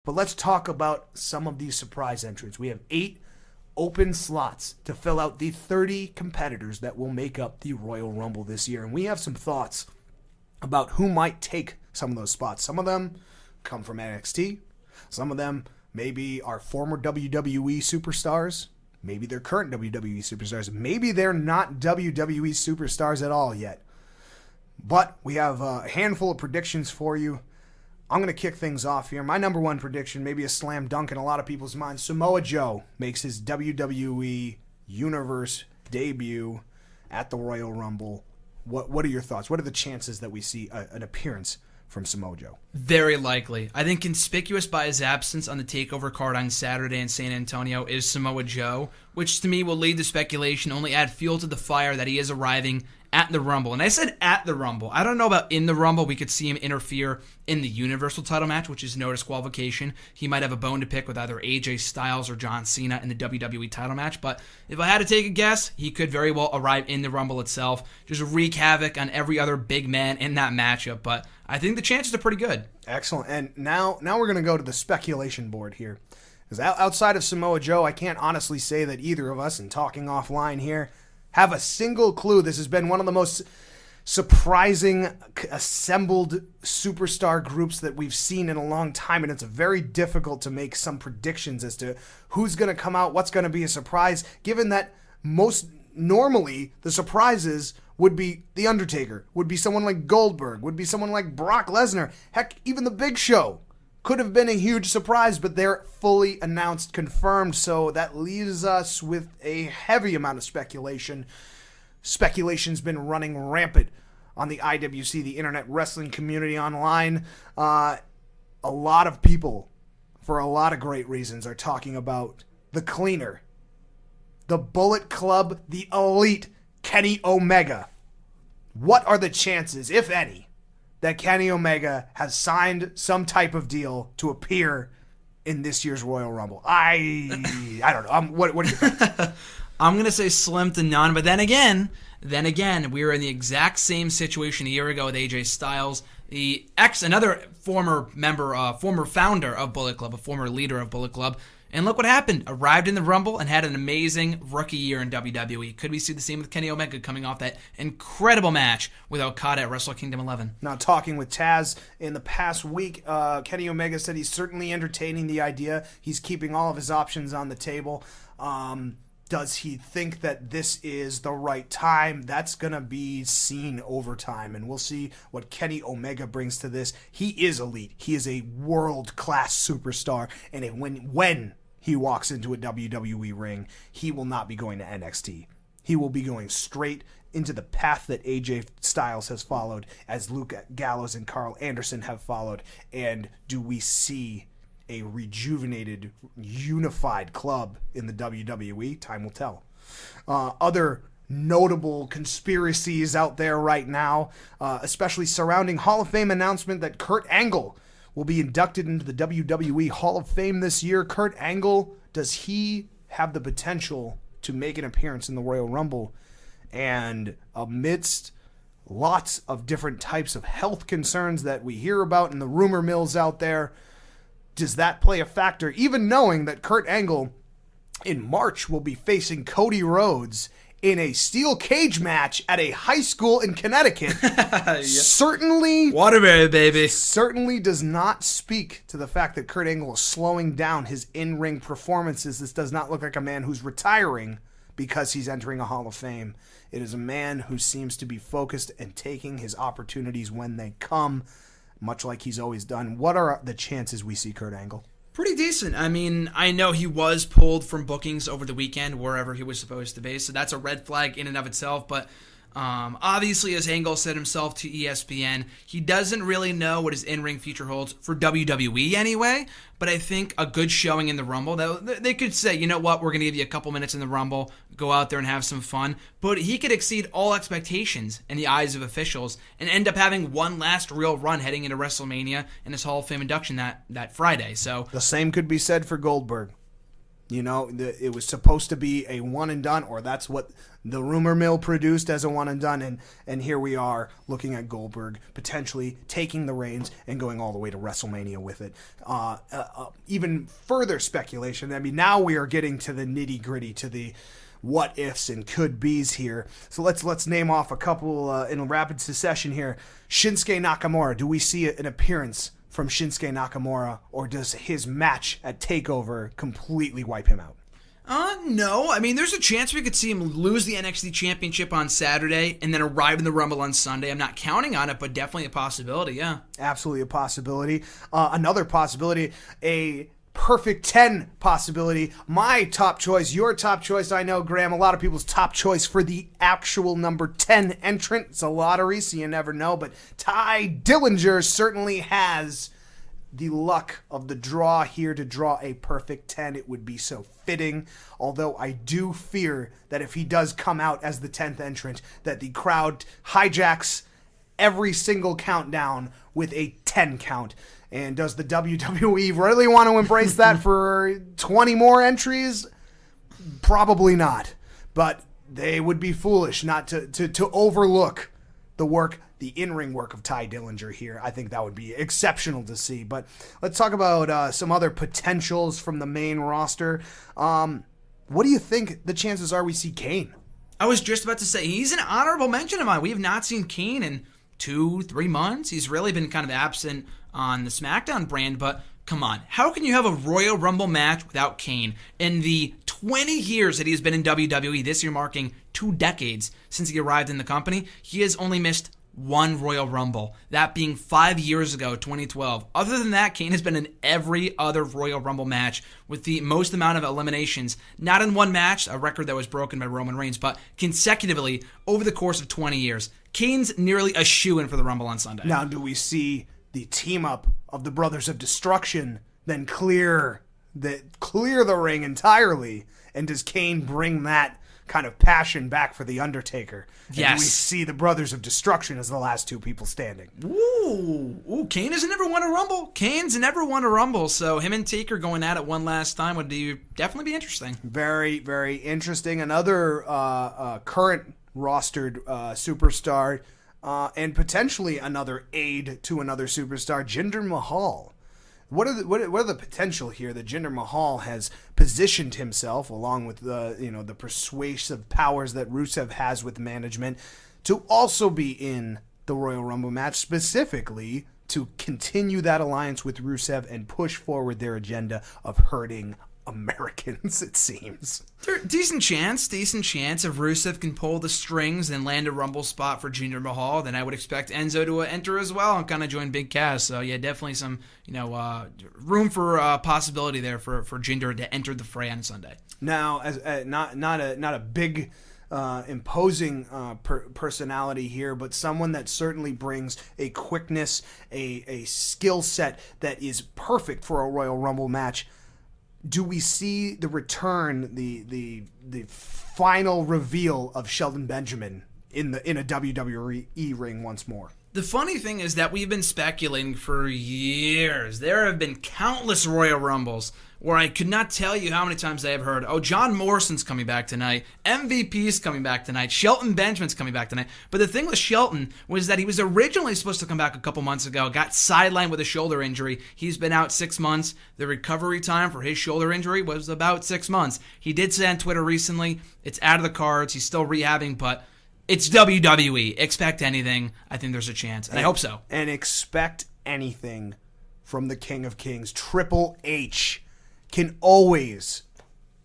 But let's talk about some of these surprise entrants. We have 8 open slots to fill out the 30 competitors that will make up the Royal Rumble this year. And we have some thoughts about who might take some of those spots. Some of them come from NXT. Some of them maybe are former WWE superstars. Maybe they're current WWE superstars. Maybe they're not WWE superstars at all yet. But we have a handful of predictions for you. I'm going to kick things off here. My number one prediction, maybe a slam dunk in a lot of people's minds. Samoa Joe makes his WWE Universe debut at the Royal Rumble. What are your thoughts? What are the chances that we see an appearance from Samoa Joe? Very likely. I think conspicuous by his absence on the TakeOver card on Saturday in San Antonio is Samoa Joe, which to me will lead to speculation, only add fuel to the fire that he is arriving at the Rumble. And I said at the Rumble. I don't know about in the Rumble. We could see him interfere in the Universal title match, which is no disqualification. He might have a bone to pick with either AJ Styles or John Cena in the WWE title match. But if I had to take a guess, he could very well arrive in the Rumble itself, just wreak havoc on every other big man in that matchup. But I think the chances are pretty good. Excellent. And now we're going to go to the speculation board here. Because outside of Samoa Joe, I can't honestly say that either of us, and talking offline here, have a single clue. This has been one of the most surprising assembled superstar groups that we've seen in a long time, and it's very difficult to make some predictions as to who's going to come out, what's going to be a surprise, given that most normally the surprises would be The Undertaker, would be someone like Goldberg, would be someone like Brock Lesnar. Heck, even The Big Show could have been a huge surprise, but they're fully announced, confirmed, so that leaves us with a heavy amount of speculation. Speculation's been running rampant on the IWC, the Internet Wrestling community online. A lot of people, for a lot of great reasons, are talking about the Cleaner, the Bullet Club, the Elite, Kenny Omega. What are the chances, if any, that Kenny Omega has signed some type of deal to appear in this year's Royal Rumble? I don't know. What are you thinking? I'm going to say slim to none, but then again, we were in the exact same situation a year ago with AJ Styles, another former member, former founder of Bullet Club, a former leader of Bullet Club. And look what happened. Arrived in the Rumble and had an amazing rookie year in WWE. Could we see the same with Kenny Omega coming off that incredible match with Okada at Wrestle Kingdom 11? Now, talking with Taz in the past week, Kenny Omega said he's certainly entertaining the idea. He's keeping all of his options on the table. Does he think that this is the right time? That's going to be seen over time, and we'll see what Kenny Omega brings to this. He is elite. He is a world-class superstar, and when he walks into a WWE ring, he will not be going to NXT. He will be going straight into the path that AJ Styles has followed, as Luke Gallows and Carl Anderson have followed. And do we see a rejuvenated, unified club in the WWE? Time will tell. Other notable conspiracies out there right now, especially surrounding Hall of Fame announcement that Kurt Angle will be inducted into the WWE Hall of Fame this year. Kurt Angle, does he have the potential to make an appearance in the Royal Rumble? And amidst lots of different types of health concerns that we hear about in the rumor mills out there, does that play a factor? Even knowing that Kurt Angle in March will be facing Cody Rhodes in a steel cage match at a high school in Connecticut, certainly Waterbury, baby. Certainly does not speak to the fact that Kurt Angle is slowing down his in-ring performances. This does not look like a man who's retiring because he's entering a Hall of Fame. It is a man who seems to be focused and taking his opportunities when they come, much like he's always done. What are the chances we see Kurt Angle? Pretty decent. I mean, I know he was pulled from bookings over the weekend, wherever he was supposed to be, so that's a red flag in and of itself, but obviously, as Angle said himself to ESPN, he doesn't really know what his in-ring future holds for WWE anyway, but I think a good showing in the Rumble, they could say, you know what, we're going to give you a couple minutes in the Rumble, go out there and have some fun, but he could exceed all expectations in the eyes of officials and end up having one last real run heading into WrestleMania and his Hall of Fame induction that Friday. So the same could be said for Goldberg. You know, it was supposed to be a one and done, or that's what the rumor mill produced as a one and done, and here we are looking at Goldberg potentially taking the reins and going all the way to WrestleMania with it. Even further speculation. I mean, now we are getting to the nitty gritty, to the what ifs and could be's here. So let's name off a couple in rapid succession here. Shinsuke Nakamura. Do we see an appearance from Shinsuke Nakamura, or does his match at TakeOver completely wipe him out? No. I mean, there's a chance we could see him lose the NXT Championship on Saturday and then arrive in the Rumble on Sunday. I'm not counting on it, but definitely a possibility, yeah. Absolutely a possibility. Another possibility, a perfect 10 possibility. My top choice, your top choice, I know, Graham, a lot of people's top choice for the actual number 10 entrant. It's a lottery, so you never know, but Ty Dillinger certainly has the luck of the draw here to draw a perfect 10. It would be so fitting, although I do fear that if he does come out as the 10th entrant, that the crowd hijacks every single countdown with a 10 count. And does the WWE really want to embrace that for 20 more entries? Probably not. But they would be foolish not to overlook the work, the in-ring work of Ty Dillinger here. I think that would be exceptional to see. But let's talk about some other potentials from the main roster. What do you think the chances are we see Kane? I was just about to say, he's an honorable mention of mine. We have not seen Kane in 2-3 months. He's really been kind of absent on the SmackDown brand, but come on. How can you have a Royal Rumble match without Kane? In the 20 years that he's been in WWE, this year marking 2 decades since he arrived in the company, he has only missed one Royal Rumble, that being 5 years ago, 2012. Other than that, Kane has been in every other Royal Rumble match with the most amount of eliminations, not in one match, a record that was broken by Roman Reigns, but consecutively over the course of 20 years. Kane's nearly a shoo-in for the Rumble on Sunday. Now, do we see the team-up of the Brothers of Destruction then clear the ring entirely, and does Kane bring that kind of passion back for The Undertaker? And yes. we see the Brothers of Destruction as the last 2 people standing. Ooh, Kane has never won a Rumble. Kane's never won a Rumble, so him and Taker going at it one last time would definitely be interesting. Very, very interesting. Another current rostered superstar, and potentially another aide to another superstar, Jinder Mahal. What are the potential here that Jinder Mahal has positioned himself, along with the persuasive powers that Rusev has with management, to also be in the Royal Rumble match, specifically to continue that alliance with Rusev and push forward their agenda of hurting Americans, it seems. Decent chance if Rusev can pull the strings and land a Rumble spot for Jinder Mahal, then I would expect Enzo to enter as well and kind of join Big Cass. So yeah, definitely some room for possibility there for Jinder to enter the fray on Sunday. Now, as not a big imposing personality here, but someone that certainly brings a quickness, a skill set that is perfect for a Royal Rumble match. Do we see the return, the final reveal of Shelton Benjamin in a WWE ring once more? The funny thing is that we've been speculating for years. There have been countless Royal Rumbles where I could not tell you how many times I have heard, oh, John Morrison's coming back tonight, MVP's coming back tonight, Shelton Benjamin's coming back tonight. But the thing with Shelton was that he was originally supposed to come back a couple months ago, got sidelined with a shoulder injury. He's been out 6 months. The recovery time for his shoulder injury was about 6 months. He did say on Twitter recently, it's out of the cards, he's still rehabbing, but it's WWE. Expect anything. I think there's a chance, and I hope so. And expect anything from the King of Kings. Triple H can always,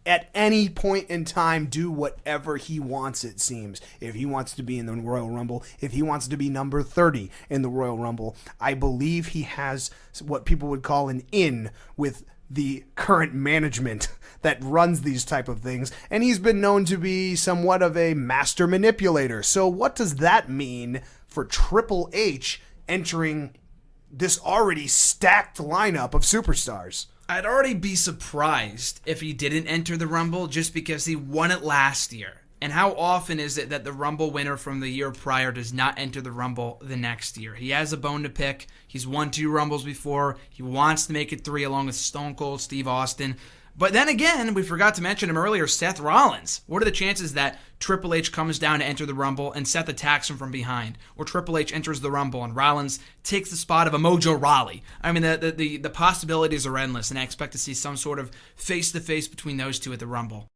at any point in time, do whatever he wants, it seems. If he wants to be in the Royal Rumble, if he wants to be number 30 in the Royal Rumble, I believe he has what people would call an in with the current management that runs these type of things, and he's been known to be somewhat of a master manipulator. So what does that mean for Triple H entering this already stacked lineup of superstars? I'd already be surprised if he didn't enter the Rumble just because he won it last year. And how often is it that the Rumble winner from the year prior does not enter the Rumble the next year? He has a bone to pick. He's won 2 Rumbles before. He wants to make it 3 along with Stone Cold Steve Austin. But then again, we forgot to mention him earlier, Seth Rollins. What are the chances that Triple H comes down to enter the Rumble and Seth attacks him from behind? Or Triple H enters the Rumble and Rollins takes the spot of a Mojo Rawley? I mean, the possibilities are endless, and I expect to see some sort of face-to-face between those two at the Rumble.